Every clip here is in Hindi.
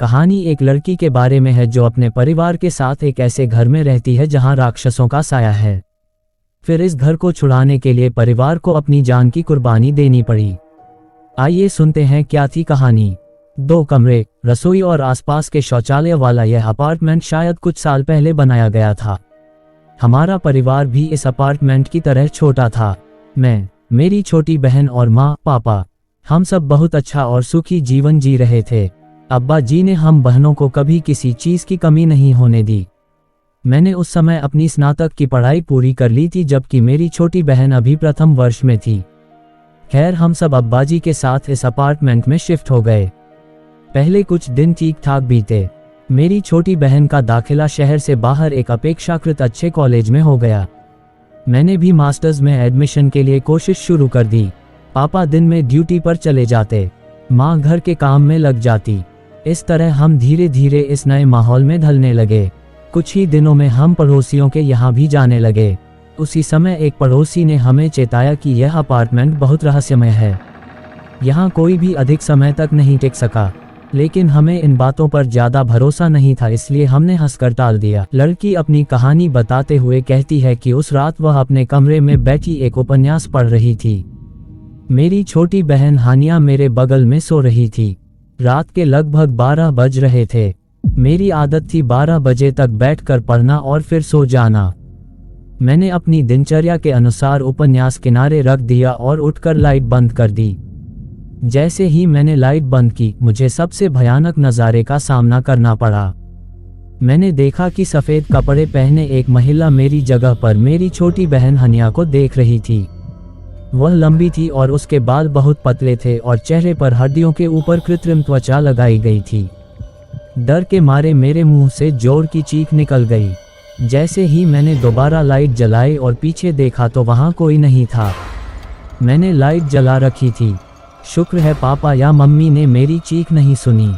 कहानी एक लड़की के बारे में है जो अपने परिवार के साथ एक ऐसे घर में रहती है जहां राक्षसों का साया है। फिर इस घर को छुड़ाने के लिए परिवार को अपनी जान की कुर्बानी देनी पड़ी। आइए सुनते हैं क्या थी कहानी। 2 कमरे, रसोई और आसपास के शौचालय वाला यह अपार्टमेंट शायद कुछ साल पहले बनाया गया था। हमारा परिवार भी इस अपार्टमेंट की तरह छोटा था। मैं, मेरी छोटी बहन और माँ पापा, हम सब बहुत अच्छा और सुखी जीवन जी रहे थे। अब्बा जी ने हम बहनों को कभी किसी चीज़ की कमी नहीं होने दी। मैंने उस समय अपनी स्नातक की पढ़ाई पूरी कर ली थी जबकि मेरी छोटी बहन अभी प्रथम वर्ष में थी। खैर, हम सब अब्बा जी के साथ इस अपार्टमेंट में शिफ्ट हो गए। पहले कुछ दिन ठीक ठाक बीते। मेरी छोटी बहन का दाखिला शहर से बाहर एक अपेक्षाकृत अच्छे कॉलेज में हो गया। मैंने भी मास्टर्स में एडमिशन के लिए कोशिश शुरू कर दी। पापा दिन में ड्यूटी पर चले जाते, माँ घर के काम में लग जाती। इस तरह हम धीरे धीरे इस नए माहौल में ढलने लगे। कुछ ही दिनों में हम पड़ोसियों के यहाँ भी जाने लगे। उसी समय एक पड़ोसी ने हमें चेताया कि यह अपार्टमेंट बहुत रहस्यमय है, यहाँ कोई भी अधिक समय तक नहीं टिक सका। लेकिन हमें इन बातों पर ज़्यादा भरोसा नहीं था, इसलिए हमने हंसकर टाल दिया। लड़की अपनी कहानी बताते हुए कहती है कि उस रात वह अपने कमरे में बैठी एक उपन्यास पढ़ रही थी। मेरी छोटी बहन हानिया मेरे बगल में सो रही थी। रात के लगभग 12 बज रहे थे। मेरी आदत थी 12 बजे तक बैठकर पढ़ना और फिर सो जाना। मैंने अपनी दिनचर्या के अनुसार उपन्यास किनारे रख दिया और उठकर लाइट बंद कर दी। जैसे ही मैंने लाइट बंद की, मुझे सबसे भयानक नज़ारे का सामना करना पड़ा। मैंने देखा कि सफ़ेद कपड़े पहने एक महिला मेरी जगह पर मेरी छोटी बहन हनिया को देख रही थी। वह लंबी थी और उसके बाल बहुत पतले थे और चेहरे पर हड्डियों के ऊपर कृत्रिम त्वचा लगाई गई थी। डर के मारे मेरे मुंह से जोर की चीख निकल गई। जैसे ही मैंने दोबारा लाइट जलाई और पीछे देखा तो वहाँ कोई नहीं था। मैंने लाइट जला रखी थी। शुक्र है पापा या मम्मी ने मेरी चीख नहीं सुनी,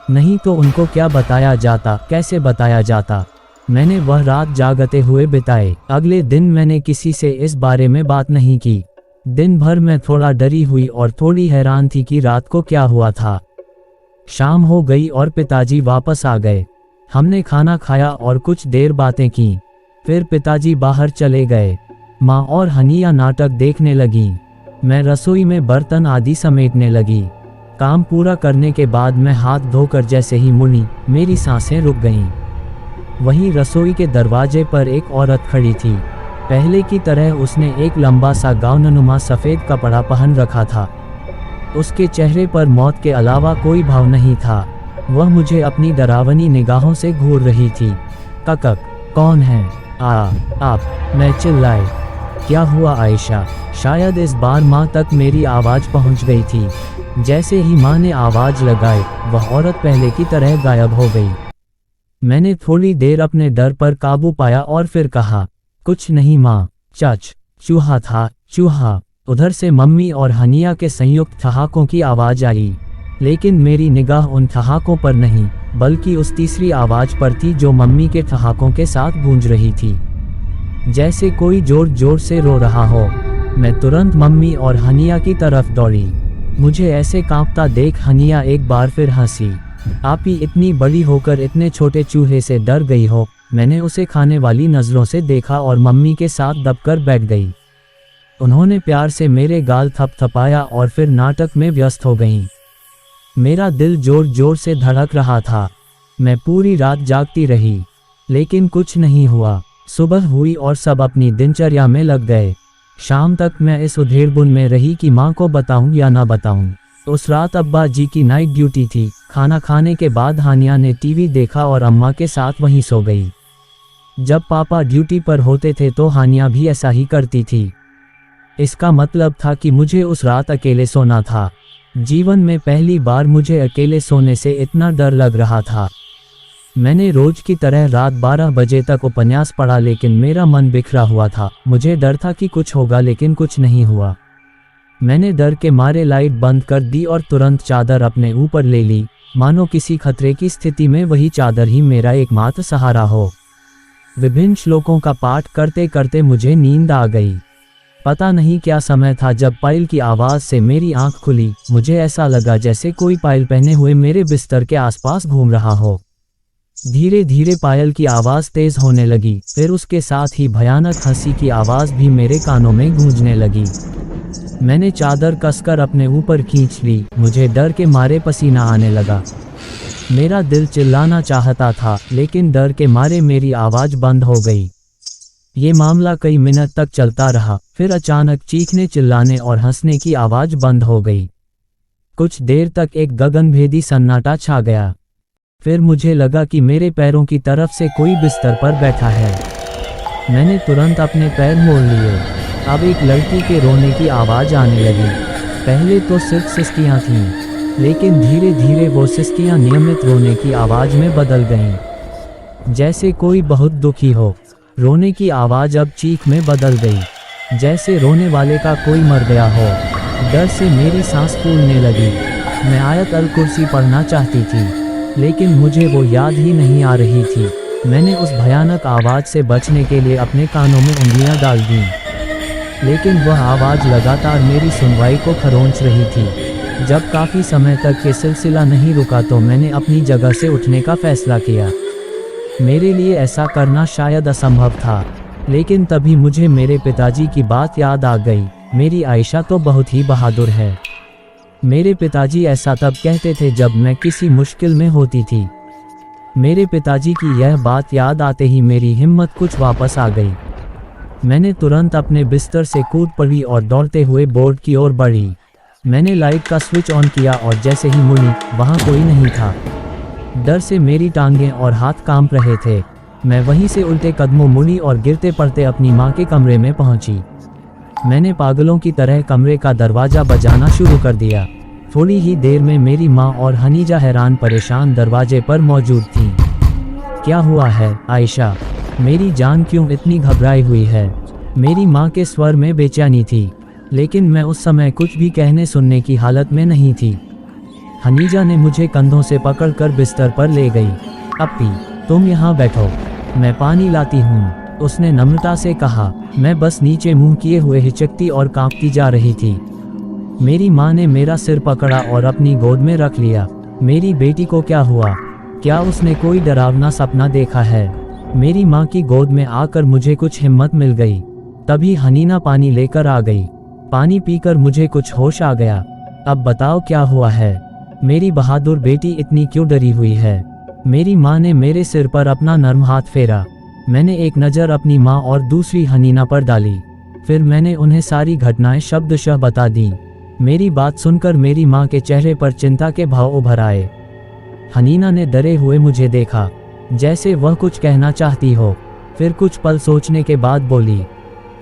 नहीं तो उनको क्या बताया जाता, कैसे बताया जाता। मैंने वह रात जागते हुए बिताए। अगले दिन मैंने किसी से इस बारे में बात नहीं की। दिन भर मैं थोड़ा डरी हुई और थोड़ी हैरान थी कि रात को क्या हुआ था। शाम हो गई और पिताजी वापस आ गए। हमने खाना खाया और कुछ देर बातें की। फिर पिताजी बाहर चले गए। माँ और हनिया नाटक देखने लगी। मैं रसोई में बर्तन आदि समेटने लगी। काम पूरा करने के बाद मैं हाथ धोकर जैसे ही मुड़ी, मेरी सांसें रुक गईं। वहीं रसोई के दरवाजे पर एक औरत खड़ी थी। पहले की तरह उसने एक लंबा सा गाउननुमा सफ़ेद कपड़ा पहन रखा था। उसके चेहरे पर मौत के अलावा कोई भाव नहीं था। वह मुझे अपनी डरावनी निगाहों से घूर रही थी। ककक, कौन है? आप, मैं चिल्लाई। क्या हुआ आयशा? शायद इस बार माँ तक मेरी आवाज़ पहुँच गई थी। जैसे ही माँ ने आवाज़ लगाई, वह औरत पहले की तरह गायब हो गई। मैंने थोड़ी देर अपने डर पर काबू पाया और फिर कहा, कुछ नहीं माँ, चूहा था, चूहा। उधर से मम्मी और हनिया के संयुक्त ठहाकों की आवाज़ आई, लेकिन मेरी निगाह उन ठहाकों पर नहीं बल्कि उस तीसरी आवाज़ पर थी जो मम्मी के ठहाकों के साथ गूंज रही थी, जैसे कोई जोर जोर से रो रहा हो। मैं तुरंत मम्मी और हनिया की तरफ दौड़ी। मुझे ऐसे कांपता देख हनिया एक बार फिर हंसी। आप ही इतनी बड़ी होकर इतने छोटे चूहे से डर गई हो? मैंने उसे खाने वाली नज़रों से देखा और मम्मी के साथ दबकर बैठ गई। उन्होंने प्यार से मेरे गाल थपथपाया और फिर नाटक में व्यस्त हो गईं। मेरा दिल जोर जोर से धड़क रहा था। मैं पूरी रात जागती रही, लेकिन कुछ नहीं हुआ। सुबह हुई और सब अपनी दिनचर्या में लग गए। शाम तक मैं इस उधेड़बुन में रही कि माँ को बताऊं या ना बताऊं। उस रात अब्बा जी की नाइट ड्यूटी थी। खाना खाने के बाद हानिया ने टीवी देखा और अम्मा के साथ वहीं सो गई। जब पापा ड्यूटी पर होते थे तो हानिया भी ऐसा ही करती थी। इसका मतलब था कि मुझे उस रात अकेले सोना था। जीवन में पहली बार मुझे अकेले सोने से इतना डर लग रहा था। मैंने रोज की तरह रात 12 बजे तक उपन्यास पढ़ा, लेकिन मेरा मन बिखरा हुआ था। मुझे डर था कि कुछ होगा, लेकिन कुछ नहीं हुआ। मैंने डर के मारे लाइट बंद कर दी और तुरंत चादर अपने ऊपर ले ली, मानो किसी खतरे की स्थिति में वही चादर ही मेरा एकमात्र सहारा हो। विभिन्न श्लोकों का पाठ करते करते मुझे नींद आ गई। पता नहीं क्या समय था जब पायल की आवाज़ से मेरी आंख खुली। मुझे ऐसा लगा जैसे कोई पायल पहने हुए मेरे बिस्तर के आसपास घूम रहा हो। धीरे धीरे पायल की आवाज़ तेज होने लगी, फिर उसके साथ ही भयानक हंसी की आवाज़ भी मेरे कानों में गूंजने लगी। मैंने चादर कसकर अपने ऊपर खींच ली। मुझे डर के मारे पसीना आने लगा। मेरा दिल चिल्लाना चाहता था, लेकिन डर के मारे मेरी आवाज़ बंद हो गई। ये मामला कई मिनट तक चलता रहा, फिर अचानक चीखने, चिल्लाने और हंसने की आवाज़ बंद हो गई। कुछ देर तक एक गगनभेदी सन्नाटा छा गया। फिर मुझे लगा कि मेरे पैरों की तरफ से कोई बिस्तर पर बैठा है। मैंने तुरंत अपने पैर मोड़ लिए। अब एक लड़की के रोने की आवाज़ आने लगी। पहले तो सिर्फ सिसकियाँ थीं, लेकिन धीरे धीरे वो सिसकियाँ नियमित रोने की आवाज़ में बदल गईं। जैसे कोई बहुत दुखी हो। रोने की आवाज़ अब चीख में बदल गई, जैसे रोने वाले का कोई मर गया हो। डर से मेरी सांस फूलने लगी। मैं आयत अल कुर्सी पढ़ना चाहती थी, लेकिन मुझे वो याद ही नहीं आ रही थी। मैंने उस भयानक आवाज़ से बचने के लिए अपने कानों में उंगलियां डाल दीं, लेकिन वह आवाज़ लगातार मेरी सुनवाई को खरोंच रही थी। जब काफ़ी समय तक ये सिलसिला नहीं रुका तो मैंने अपनी जगह से उठने का फैसला किया। मेरे लिए ऐसा करना शायद असंभव था, लेकिन तभी मुझे मेरे पिताजी की बात याद आ गई। मेरी आयशा तो बहुत ही बहादुर है। मेरे पिताजी ऐसा तब कहते थे जब मैं किसी मुश्किल में होती थी। मेरे पिताजी की यह बात याद आते ही मेरी हिम्मत कुछ वापस आ गई। मैंने तुरंत अपने बिस्तर से कूद पड़ी और दौड़ते हुए बोर्ड की ओर बढ़ी। मैंने लाइट का स्विच ऑन किया और जैसे ही मुड़ी, वहाँ कोई नहीं था। डर से मेरी टांगें और हाथ कांप रहे थे। मैं वहीं से उल्टे कदमों मुड़ी और गिरते पड़ते अपनी माँ के कमरे में पहुँची। मैंने पागलों की तरह कमरे का दरवाज़ा बजाना शुरू कर दिया। थोड़ी ही देर में मेरी माँ और हनीजा हैरान परेशान दरवाजे पर मौजूद थीं। क्या हुआ है आयशा? मेरी जान क्यों इतनी घबराई हुई है? मेरी माँ के स्वर में बेचैनी थी, लेकिन मैं उस समय कुछ भी कहने सुनने की हालत में नहीं थी। हनीजा ने मुझे कंधों से पकड़कर बिस्तर पर ले गई। अप्पी, तुम यहाँ बैठो, मैं पानी लाती हूँ, उसने नम्रता से कहा। मैं बस नीचे मुंह किए हुए हिचकती और कांपती जा रही थी। मेरी माँ ने मेरा सिर पकड़ा और अपनी गोद में रख लिया। मेरी बेटी को क्या हुआ? क्या उसने कोई डरावना सपना देखा है? मेरी माँ की गोद में आकर मुझे कुछ हिम्मत मिल गई। तभी हनीना पानी लेकर आ गई। पानी पीकर मुझे कुछ होश आ गया। अब बताओ क्या हुआ है? मेरी बहादुर बेटी इतनी क्यों डरी हुई है? मेरी माँ ने मेरे सिर पर अपना नर्म हाथ फेरा। मैंने एक नज़र अपनी माँ और दूसरी हनीना पर डाली। फिर मैंने उन्हें सारी घटनाएं शब्दशः बता दी। मेरी बात सुनकर मेरी माँ के चेहरे पर चिंता के भाव उभर आए। हनीना ने डरे हुए मुझे देखा, जैसे वह कुछ कहना चाहती हो। फिर कुछ पल सोचने के बाद बोली,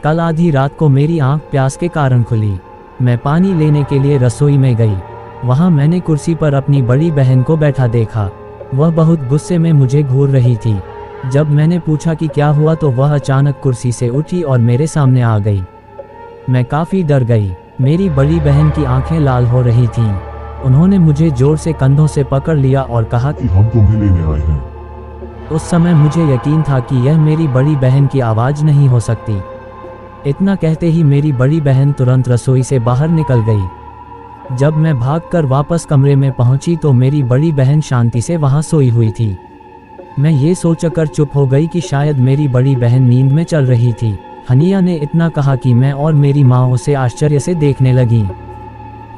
कल आधी रात को मेरी आंख प्यास के कारण खुली। मैं पानी लेने के लिए रसोई में गई। वहाँ मैंने कुर्सी पर अपनी बड़ी बहन को बैठा देखा। वह बहुत गुस्से में मुझे घूर रही थी। जब मैंने पूछा कि क्या हुआ तो वह अचानक कुर्सी से उठी और मेरे सामने आ गई। मैं काफ़ी डर गई। मेरी बड़ी बहन की आंखें लाल हो रही थीं। उन्होंने मुझे जोर से कंधों से पकड़ लिया और कहा कि हम तुम्हें लेने आए हैं। उस समय मुझे यकीन था कि यह मेरी बड़ी बहन की आवाज़ नहीं हो सकती। इतना कहते ही मेरी बड़ी बहन तुरंत रसोई से बाहर निकल गई। जब मैं भागकर वापस कमरे में पहुंची तो मेरी बड़ी बहन शांति से वहां सोई हुई थी। मैं ये सोचकर चुप हो गई कि शायद मेरी बड़ी बहन नींद में चल रही थी। हनिया ने इतना कहा कि मैं और मेरी माँ उसे आश्चर्य से देखने लगी,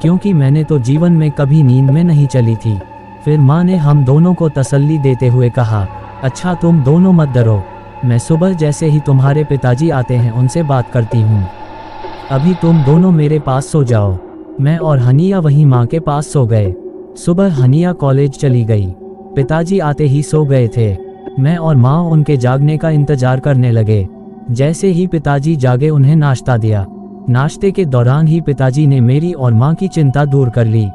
क्योंकि मैंने तो जीवन में कभी नींद में नहीं चली थी। फिर माँ ने हम दोनों को तसल्ली देते हुए कहा, अच्छा तुम दोनों मत डरो, मैं सुबह जैसे ही तुम्हारे पिताजी आते हैं उनसे बात करती हूँ। अभी तुम दोनों मेरे पास सो जाओ। मैं और हनिया वहीं माँ के पास सो गए। सुबह हनिया कॉलेज चली गई। पिताजी आते ही सो गए थे। मैं और माँ उनके जागने का इंतजार करने लगे। जैसे ही पिताजी जागे उन्हें नाश्ता दिया। नाश्ते के दौरान ही पिताजी ने मेरी और माँ की चिंता दूर कर ली।